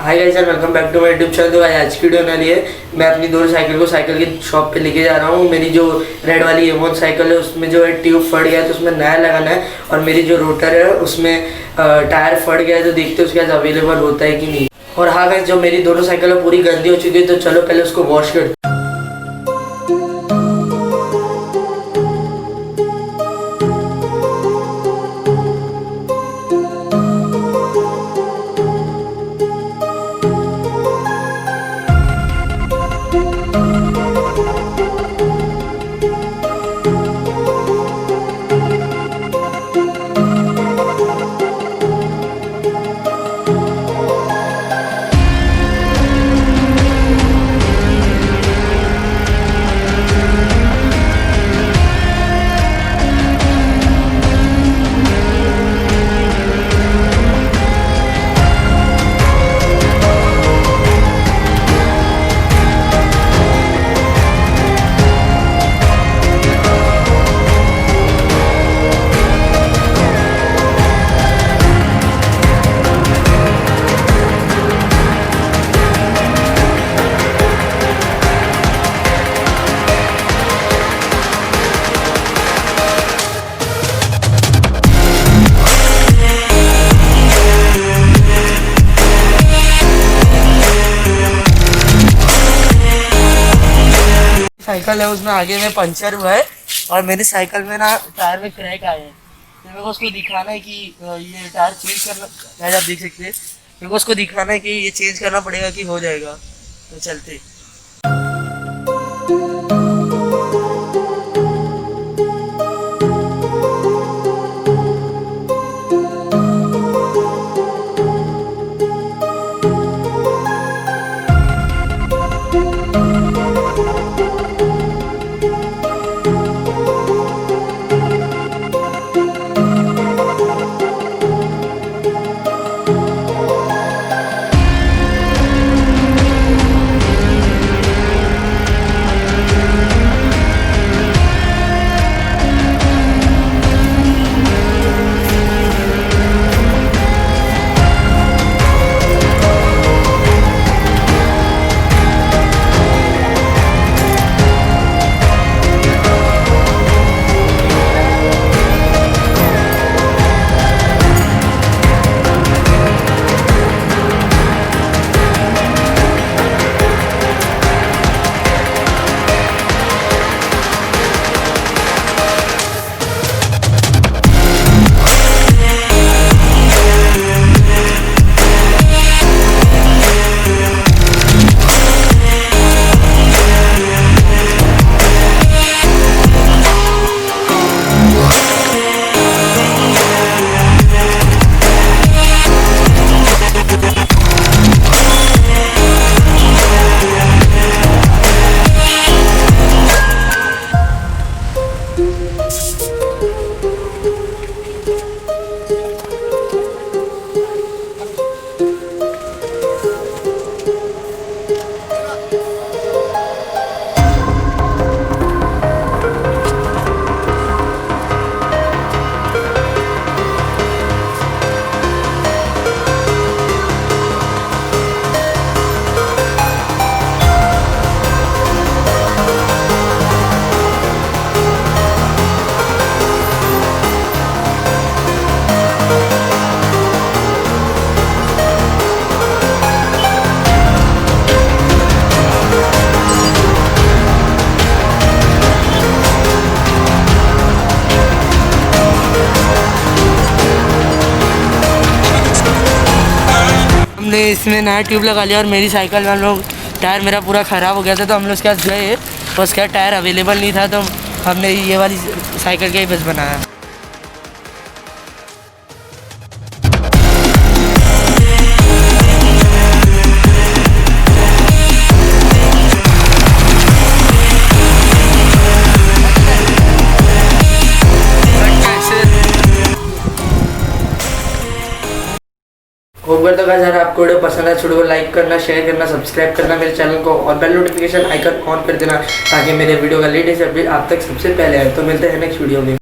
Hi guys and welcome back to my YouTube channel. तो आज की वीडियो होने लिए मैं अपनी दो साइकिल को साइकिल की शॉप पे लेके जा रहा हूँ। मेरी जो रेड वाली एमोन साइकिल है उसमें जो है ट्यूब फट गया है तो उसमें नया लगाना है, और मेरी जो रोटर है उसमें टायर फट गया है, तो देखते हैं उसके बाद अवेलेबल होता है कि नहीं। और हाँ गाइस, जो मेरी दोनों साइकिल पूरी गंदी हो चुकी है, तो चलो पहले उसको वॉश कर। साइकिल है उसमें आगे में पंचर हुआ है, और मेरी साइकिल में ना टायर में क्रैक आए हैं। तो मेरे को उसको दिखाना है कि ये टायर चेंज करना, आप देख सकते हैं। मेरे को उसको दिखाना है कि ये चेंज करना पड़ेगा कि हो जाएगा। तो चलते। हमने इसमें नया ट्यूब लगा लिया, और मेरी साइकिल में हम लोग टायर मेरा पूरा ख़राब हो गया था, तो हम लोग उसके पास गए और उसका टायर अवेलेबल नहीं था, तो हमने ये वाली साइकिल का ही बस बनाया। होप करता हूँ अगर आपको वीडियो पसंद है, वीडियो को लाइक करना, शेयर करना, सब्सक्राइब करना मेरे चैनल को, और बेल नोटिफिकेशन आइकन ऑन कर देना ताकि मेरे वीडियो का लेटेस्ट अपडेट आप तक सबसे पहले आए। तो मिलते हैं नेक्स्ट वीडियो में।